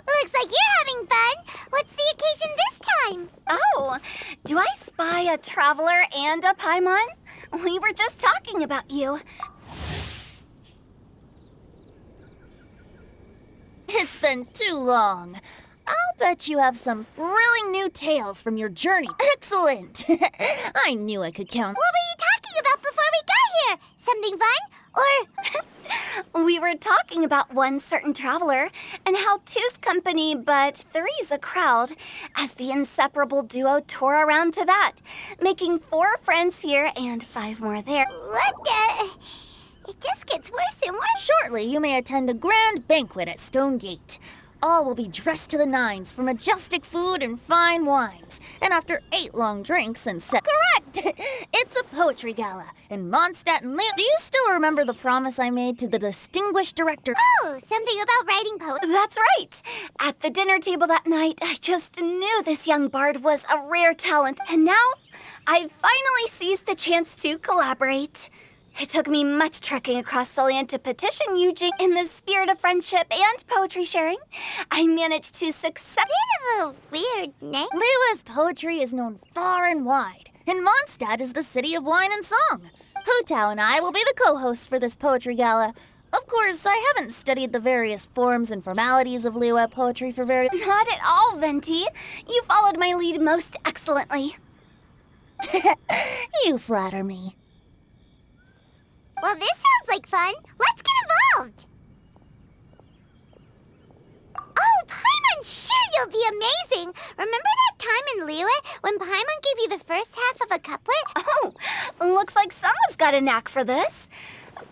Looks like you're having fun. What's the occasion this time? Oh, do I spy a traveler and a Paimon? We were just talking about you. It's been too long. I'll bet you have some thrilling new tales from your journey. Excellent! I knew I could count. What were you talking about before we got here? Something fun? Or... We were talking about one certain traveler and how two's company, but three's a crowd, as the inseparable duo tore around Teyvat, making 4 friends here and 5 more there. What the... It just gets worse and worse. Shortly, you may attend a grand banquet at Stone Gate. All will be dressed to the nines for majestic food and fine wines. And after 8 long drinks and Correct! It's a poetry gala. And Mondstadt and Leo... Do you still remember the promise I made to the distinguished director? Oh, something about writing poetry. That's right. At the dinner table that night, I just knew this young bard was a rare talent. And now, I've finally seized the chance to collaborate. It took me much trekking across the land to petition Eugene in the spirit of friendship and poetry sharing. I managed to success... Bit of a weird name. Liua's poetry is known far and wide, and Mondstadt is the city of wine and song. Hu Tao and I will be the co-hosts for this poetry gala. Of course, I haven't studied the various forms and formalities of Liyue poetry for very... Not at all, Venti. You followed my lead most excellently. You flatter me. Well, this sounds like fun. Let's get involved. Oh, Paimon, sure you'll be amazing. Remember that time in Liyue when Paimon gave you the first half of a couplet? Oh, looks like someone's got a knack for this.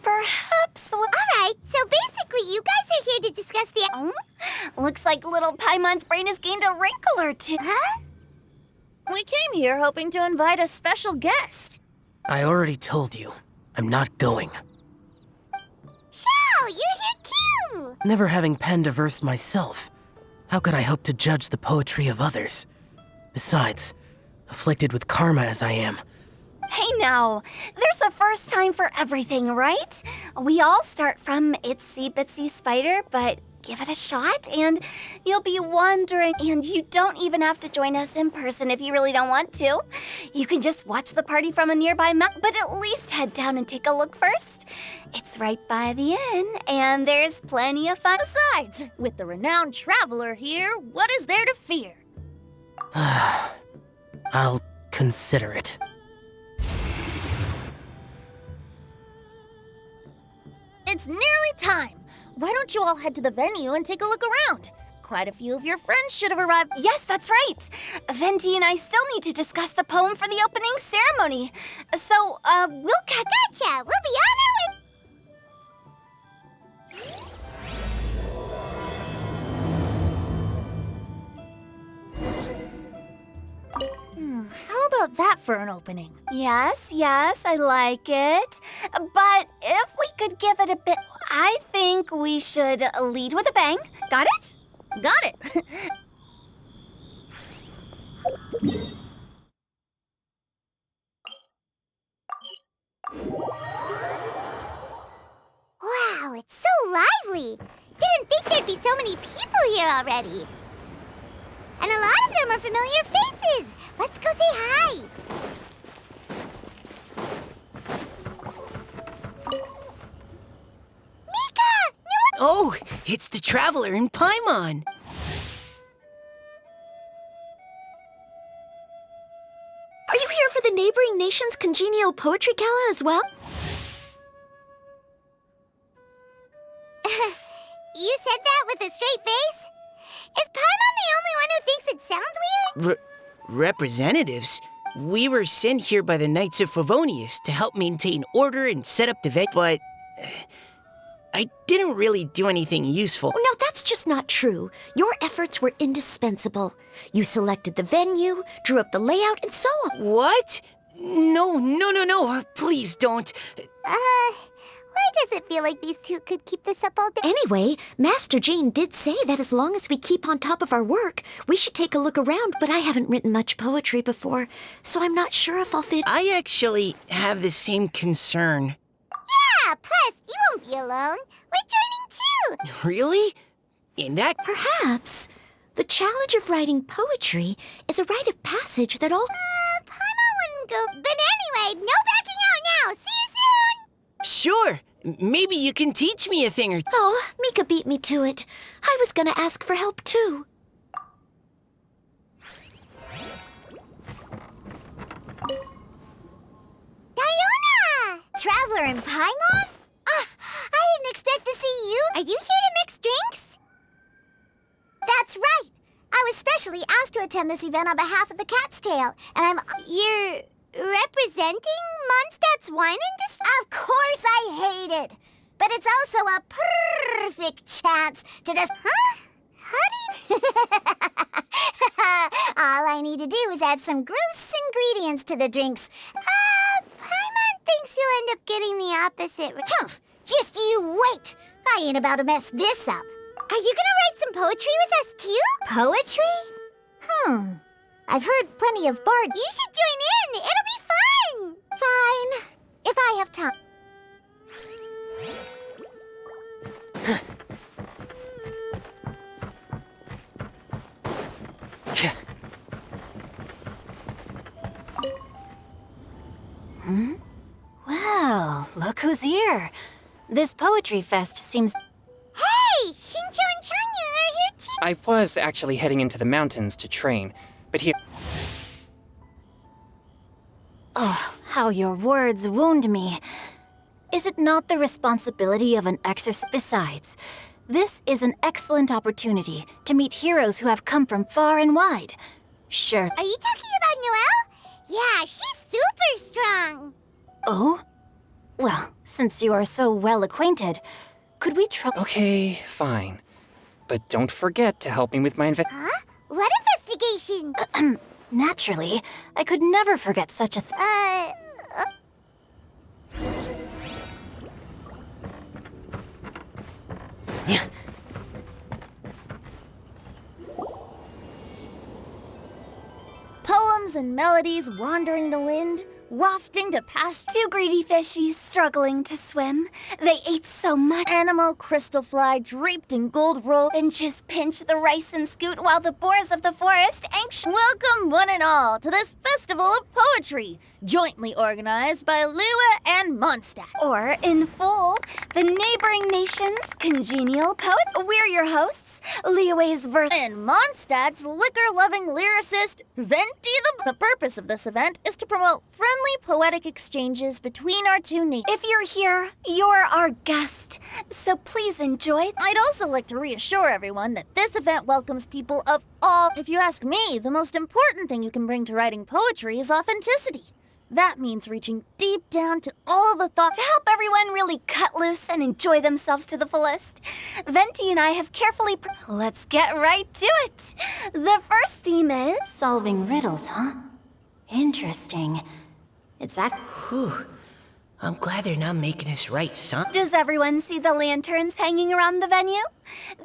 Perhaps... All right, so basically you guys are here to discuss the... Oh, looks like little Paimon's brain has gained a wrinkle or two. Huh? We came here hoping to invite a special guest. I already told you. I'm not going. Xiao, you're here too! Never having penned a verse myself, how could I hope to judge the poetry of others? Besides, afflicted with karma as I am. Hey now, there's a first time for everything, right? We all start from itsy bitsy spider, but give it a shot and you'll be wondering, and you don't even have to join us in person if you really don't want to. You can just watch the party from a nearby mountain, but at least head down and take a look first. It's right by the inn, and there's plenty of fun. Besides, with the renowned traveler here, what is there to fear? I'll consider it. It's nearly time. Why don't you all head to the venue and take a look around? Quite a few of your friends should have arrived. Yes, that's right. Venti and I still need to discuss the poem for the opening ceremony. So, we'll catch... Gotcha! We'll be on our way... How about that for an opening? Yes, I like it. But if we could give it a bit... I think we should lead with a bang. Got it? Got it. Wow, it's so lively. Didn't think there'd be so many people here already. And a lot of them are familiar faces. Let's go say hi. Mika! Oh, it's the traveler in Paimon. Are you here for the neighboring nation's congenial poetry gala as well? You said that with a straight face? Is Paimon the only one who thinks it sounds weird? Representatives? We were sent here by the Knights of Favonius to help maintain order and set up the venue, but I didn't really do anything useful. Oh, no, that's just not true. Your efforts were indispensable. You selected the venue, drew up the layout, and so on. What? No, please don't. Why does it feel like these two could keep this up all day? Anyway, Master Jane did say that as long as we keep on top of our work, we should take a look around, but I haven't written much poetry before, so I'm not sure if I'll fit. I actually have the same concern. Yeah, plus, you won't be alone. We're joining too. Really? In that... Perhaps. The challenge of writing poetry is a rite of passage that all... Paimon wouldn't go. But anyway, no backing out now. See you soon. Sure. Maybe you can teach me a thing or... Oh, Mika beat me to it. I was gonna ask for help too. Diona! Traveler and Paimon? I didn't expect to see you. Are you here to mix drinks? That's right. I was specially asked to attend this event on behalf of the Cat's Tail, and You're representing Mondstadt's wine industry? Of course I hate it. But it's also a perfect chance to just... Huh? How do you... All I need to do is add some gross ingredients to the drinks. Paimon thinks you'll end up getting the opposite... Just you wait. I ain't about to mess this up. Are you gonna write some poetry with us too? Poetry? I've heard plenty of bards. You should join in. It'll be fun. Fine. If I have time. Well, look who's here. This poetry fest seems... Hey, Shincho and Changyun are here too. I was actually heading into the mountains to train, but here... Oh, how your words wound me. Is it not the responsibility of an exorcist? Besides, this is an excellent opportunity to meet heroes who have come from far and wide. Sure. Are you talking about Noelle? Yeah, she's super strong. Oh? Well, since you are so well acquainted, could we try... Okay, fine. But don't forget to help me with my Huh? What investigation? Naturally, I could never forget such a Poems and melodies wandering the wind, wafting to past Two greedy fishies struggling to swim. They ate so much. animal crystal fly draped in gold robe. And just pinch the rice and scoot while the boars of the forest anxious. Welcome one and all to this festival of poetry, jointly organized by Lua and Mondstadt. Or, in full, the neighboring nation's congenial poet. We're your hosts, Liyue's verse. And Mondstadt's liquor-loving lyricist, Venti. The purpose of this event is to promote friendly poetic exchanges between our two nations. If you're here, you're our guest, so please enjoy. I'd also like to reassure everyone that this event welcomes people of all... If you ask me, the most important thing you can bring to writing poetry is authenticity. That means reaching deep down to all the thoughts... To help everyone really cut loose and enjoy themselves to the fullest, Venti and I have carefully... Let's get right to it. The first theme is... Solving riddles, huh? Interesting. It's Whew. I'm glad they're not making us write some... Does everyone see the lanterns hanging around the venue?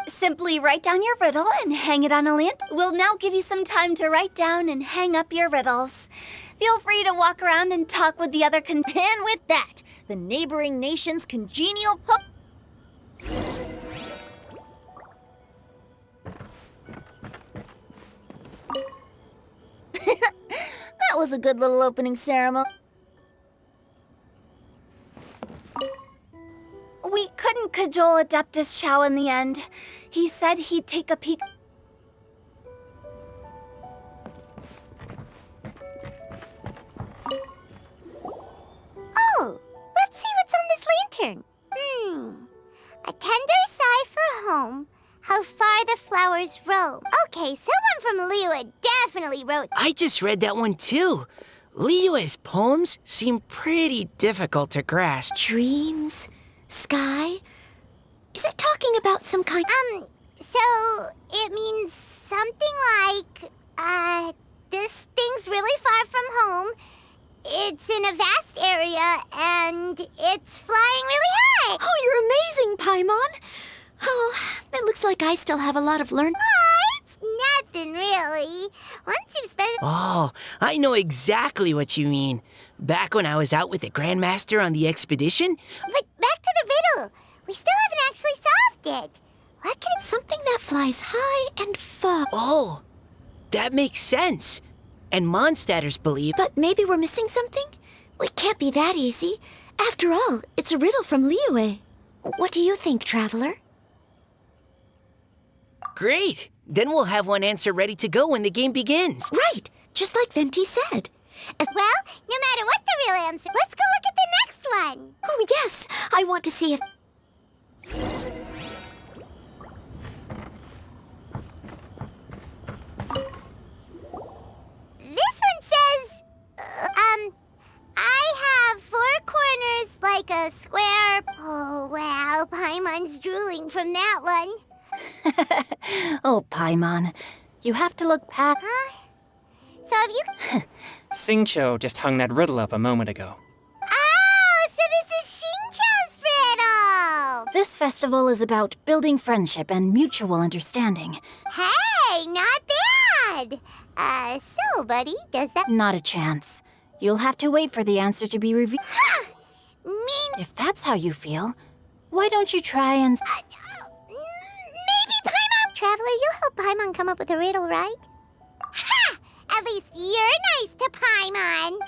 Simply write down your riddle and hang it on a lantern. We'll now give you some time to write down and hang up your riddles. Feel free to walk around and talk with the other And with that, the neighboring nation's congenial That was a good little opening ceremony. We couldn't cajole Adeptus Shao in the end. He said he'd take a peek. Oh, let's see what's on this lantern. A tender sigh for home, how far the flowers roam. Okay, someone from Liyue definitely wrote... I just read that one too. Liyue's poems seem pretty difficult to grasp. Dreams? Sky? Is it talking about some kind... So it means something like, this thing's really far from home. It's in a vast area, and it's flying really high. Oh, you're amazing, Paimon. Oh, it looks like I still have a lot of learn. Oh, it's nothing, really. Once you've spent... Oh, I know exactly what you mean. Back when I was out with the Grandmaster on the expedition? But back to the riddle. We still haven't actually solved it. What can it... Something that flies high and far. Oh, that makes sense. And Mondstadters believe... But maybe we're missing something? It can't be that easy. After all, it's a riddle from Liyue. What do you think, Traveler? Great! Then we'll have one answer ready to go when the game begins. Right, just like Venti said. Well, no matter what the real answer, let's go look at the next one. Oh, yes, I want to see if... This one says, I have 4 corners like a square. Oh, wow, Paimon's drooling from that one. Oh, Paimon, you have to look past... Huh? So have you... Xingqiu just hung that riddle up a moment ago. Oh, so this is Xingqiu's riddle! This festival is about building friendship and mutual understanding. Hey, not bad! So, buddy, does that... Not a chance. You'll have to wait for the answer to be revealed. mean... If that's how you feel, why don't you try and... maybe Paimon... Traveler, you'll help Paimon come up with a riddle, right? Ha! At least you're nice to Paimon!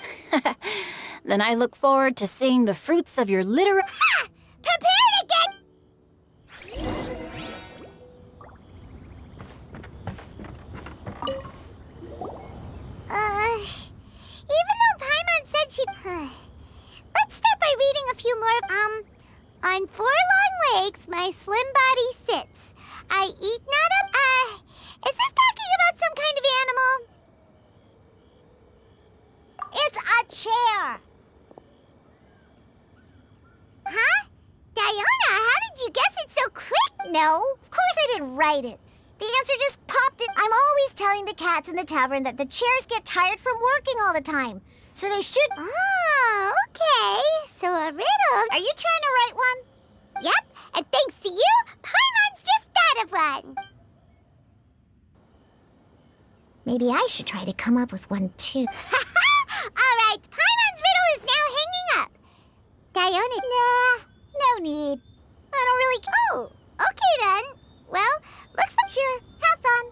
Then I look forward to seeing the fruits of your literary... Ha! Prepare to get... Even though Paimon said she'd... Let's start by reading a few more. On 4 long legs, my slim body sits. I eat not a... is this talking about some kind of animal? It's a chair. Huh? Diona, how did you guess it so quick? No, of course I didn't write it. The answer just popped in. I'm always telling the cats in the tavern that the chairs get tired from working all the time. So they should... Oh, okay. So a riddle. Are you trying to write one? Yep, and thanks to you, Paimon's just thought of one. Maybe I should try to come up with one, too. All right, Paimon's riddle is now hanging up. Diona... Nah, no need. I don't really... Oh, okay then. Well, looks like... Sure, have fun.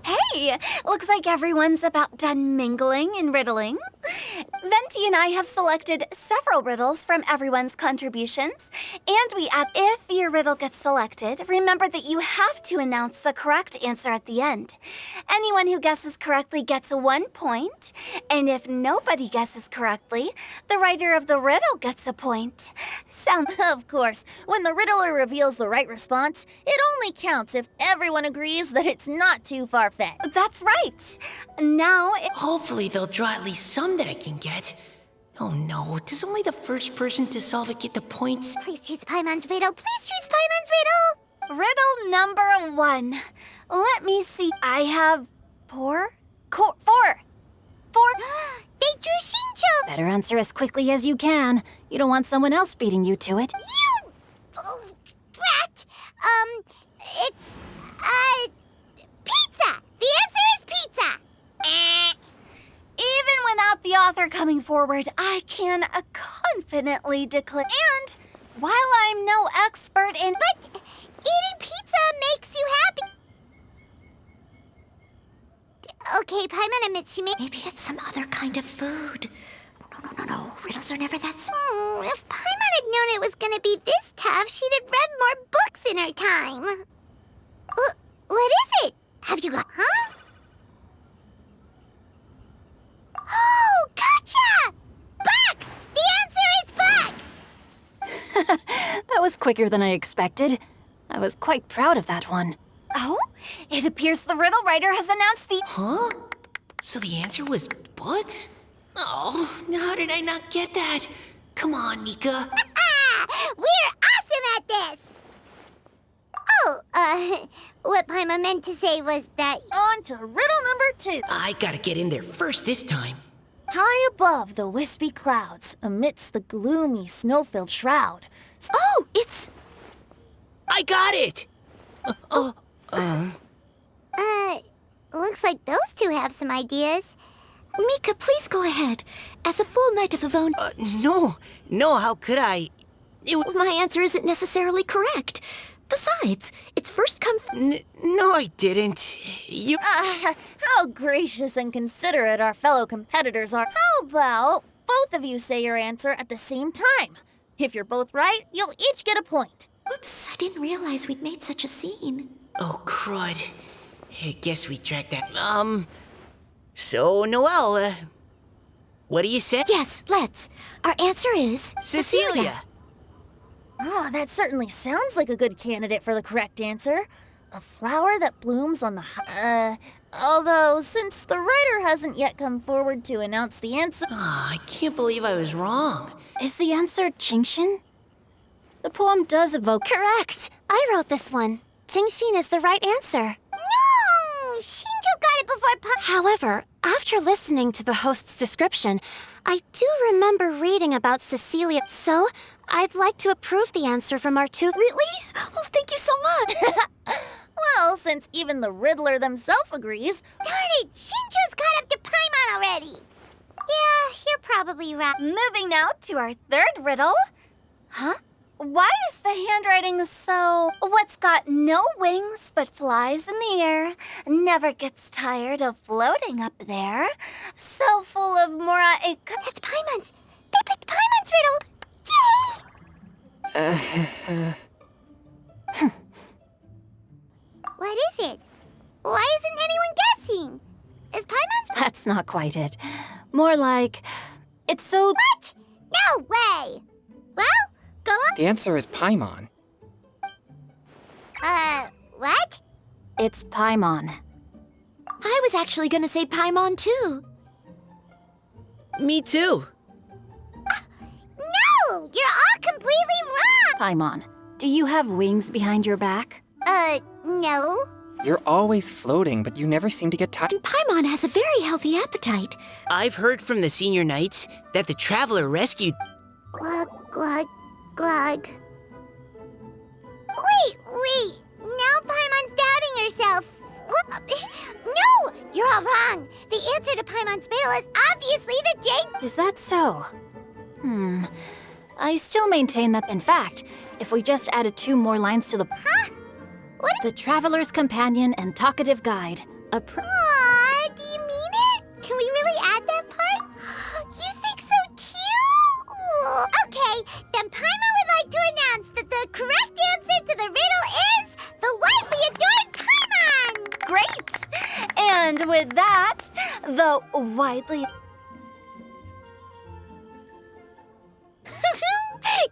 Hey, looks like everyone's about done mingling and riddling. Venti and I have selected several riddles from everyone's contributions, and we add if your riddle gets selected, remember that you have to announce the correct answer at the end. Anyone who guesses correctly gets 1 point, and if nobody guesses correctly, the writer of the riddle gets a point. Of course, when the riddler reveals the right response, it only counts if everyone agrees that it's not too far-fetched. That's right. Now, Hopefully they'll draw at least some that I can get. Oh no, does only the first person to solve it get the points? Please choose Paimon's riddle. Please choose Paimon's riddle. riddle number 1. Let me see. I have 4. 4. They drew Xingqiu. Better answer as quickly as you can. You don't want someone else beating you to it. You... Oh, brat. It's... pizza. The answer is pizza. Even without the author coming forward, I can confidently declare. And while I'm no expert in... But eating pizza makes you happy. Okay, Paimon admits she may... Maybe it's some other kind of food. No. Riddles are never that simple. If Paimon had known it was gonna be this tough, she'd have read more books in her time. What is it? Have you got... Huh? Oh, gotcha! Bucks! The answer is bucks! That was quicker than I expected. I was quite proud of that one. Oh, it appears the riddle writer has announced the... Huh? So the answer was books? Oh, how did I not get that? Come on, Mika. We're awesome at this! Oh, What Paimon meant to say was that... On to riddle number 2. I gotta get in there first this time. High above the wispy clouds, amidst the gloomy snow-filled shroud. Oh, it's... I got it! Looks like those two have some ideas. Mika, please go ahead. As a full Knight of Avon, No, how could I? my answer isn't necessarily correct. Besides, it's first come... No, I didn't. You... How gracious and considerate our fellow competitors are. How about both of you say your answer at the same time? If you're both right, you'll each get a point. Oops, I didn't realize we'd made such a scene. Oh, crud. I guess we tracked that. So, Noelle, what do you say? Yes, let's. Our answer is... Cecilia! Oh, that certainly sounds like a good candidate for the correct answer. A flower that blooms on the although, since the writer hasn't yet come forward to announce the answer... I can't believe I was wrong. Is the answer Qingxin? The poem does evoke... Correct. I wrote this one. Qingxin is the right answer. No! Shinjo got it before However, after listening to the host's description, I do remember reading about Cecilia, so I'd like to approve the answer from our two... Really? Oh, thank you so much. Well, since even the Riddler themselves agrees... Darn it! Shinjo's caught up to Paimon already. Yeah, you're probably right. Moving now to our third riddle. Huh? Why is the handwriting so... What's got no wings but flies in the air, never gets tired of floating up there, so full of That's Paimon's! They picked Paimon's riddle! Yay! What is it? Why isn't anyone guessing? Is Paimon's... That's not quite it. More like... It's so... What? No way! Well, go on. The answer is Paimon. What? It's Paimon. I was actually gonna say Paimon too. Me too. No! You're all completely wrong! Paimon, do you have wings behind your back? No. You're always floating, but you never seem to get tired. And Paimon has a very healthy appetite. I've heard from the senior knights that the Traveler rescued... Glug, glug, glug. Wait. Now Paimon's doubting herself. What? No! You're all wrong. The answer to Paimon's riddle is obviously the jade... Is that so? I still maintain that, in fact, if we just added 2 more lines to the... Huh? What? The Traveler's Companion and Talkative Guide. Aw, do you mean it? Can we really add that part? You think so cute? Okay, then Paimon would like to announce that the correct answer to the riddle is the widely adored Paimon! Great! And with that, the widely...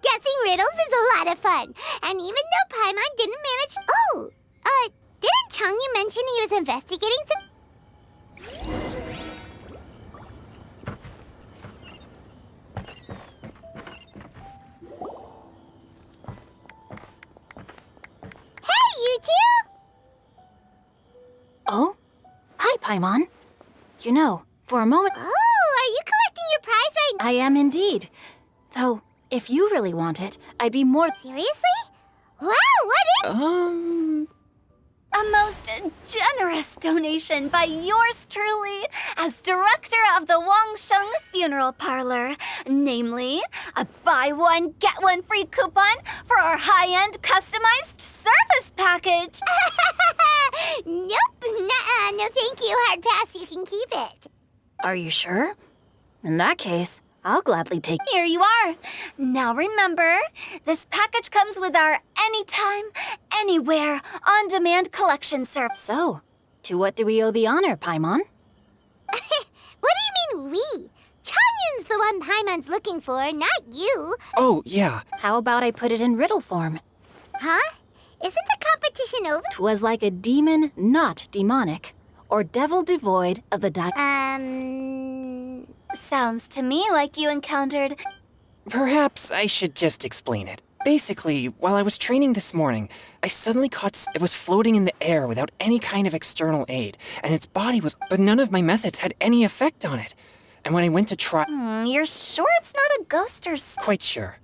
Guessing riddles is a lot of fun. And even though Paimon didn't manage... Oh! Didn't Changyu mention he was investigating some... Hey, you two! Oh? Hi, Paimon. You know, for a moment... Oh, are you collecting your prize right now? I am indeed. Though, if you really want it, I'd be more... Seriously? Wow, what is... A most generous donation by yours truly as director of the Wangsheng Funeral Parlor. Namely, a buy one, get one free coupon for our high-end customized service package. Nope, nuh-uh, no thank you, hard pass, you can keep it. Are you sure? In that case, I'll gladly take... Here you are. Now remember, this package comes with our anytime, anywhere, on-demand collection service. So, to what do we owe the honor, Paimon? What do you mean we? Changyun's the one Paimon's looking for, not you. Oh, yeah. How about I put it in riddle form? Huh? Isn't the competition over? 'Twas like a demon not demonic, or devil devoid of the Sounds to me like you encountered... Perhaps I should just explain it. Basically, while I was training this morning, I suddenly caught it was floating in the air without any kind of external aid, and its body was, but none of my methods had any effect on it. And when I went to try, You're sure it's not a ghost or quite sure.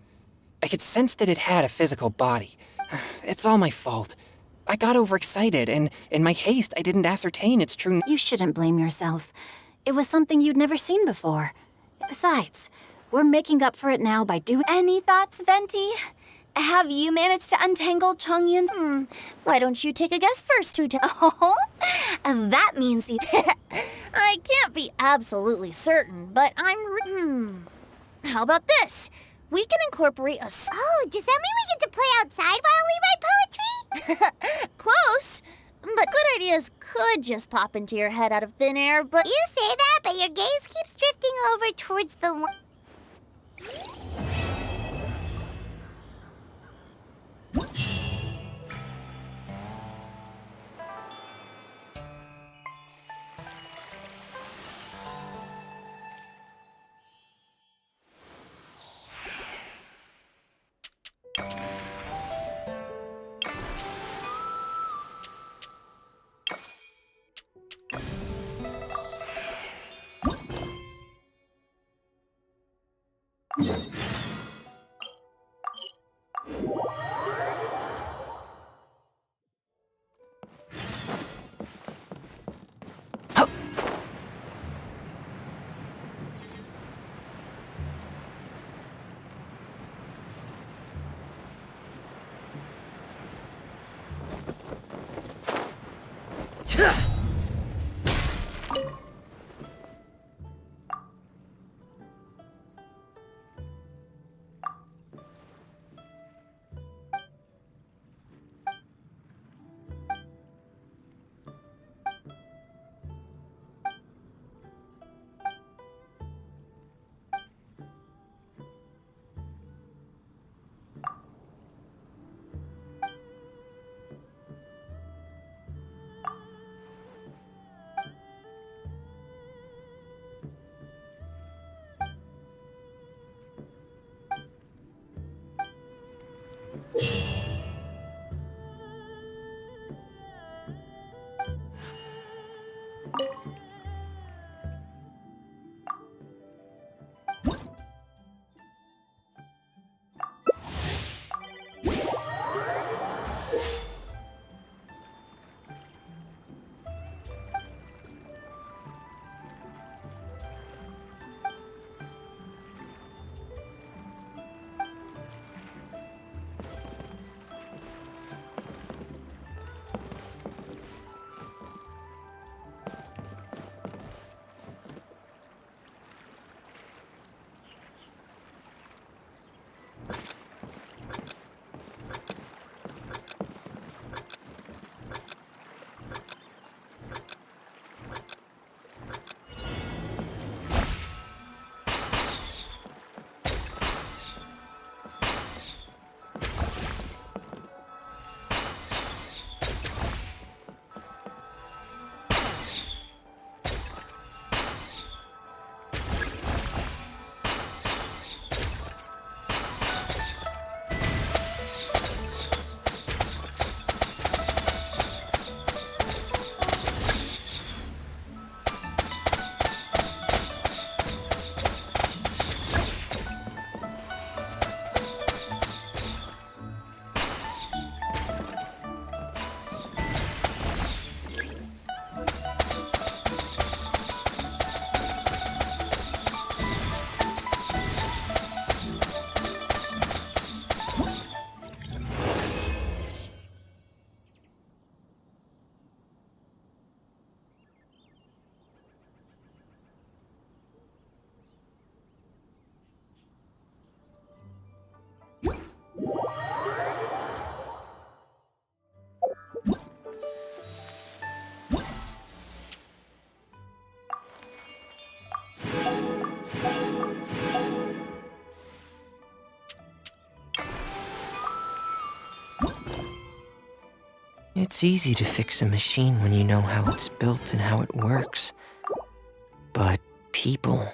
I could sense that it had a physical body. It's all my fault. I got overexcited, and in my haste, I didn't ascertain its true. You shouldn't blame yourself. It was something you'd never seen before. Besides, we're making up for it now by doing. Any thoughts, Venti? Have you managed to untangle Chongyun's? Why don't you take a guess first, Oh, that means you. I can't be absolutely certain, but How about this? We can incorporate a Oh, does that mean we get to play outside while we write poetry? close, but good ideas could just pop into your head out of thin air, but You say that, but your gaze keeps drifting over towards the one. It's easy to fix a machine when you know how it's built and how it works. But people...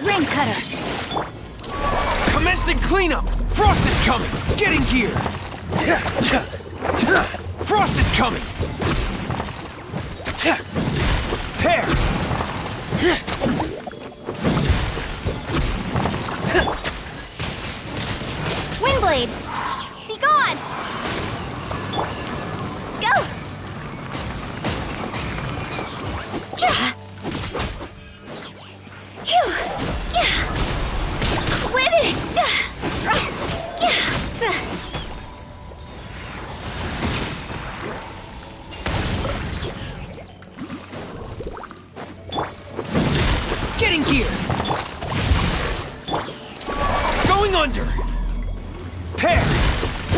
Ring cutter! Commencing cleanup! Frost is coming! Get in gear! Frost is coming! Hair! Windblade!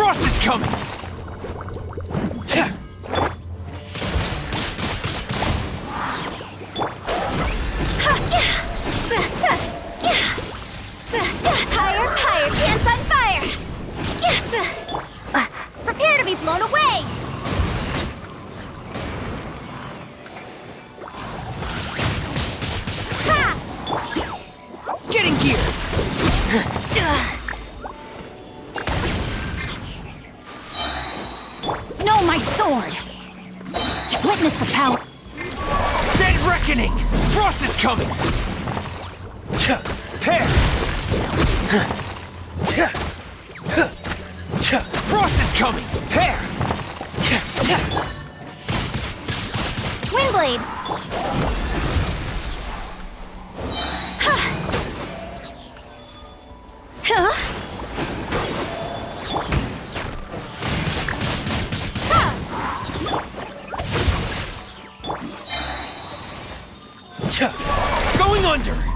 Frost is coming! Higher, higher, pants on fire! Prepare to be blown away! Get in gear! No, my sword! Witness the power. Dead reckoning! Frost is coming! Pair! Frost is coming! Pair! Windblade! Going under!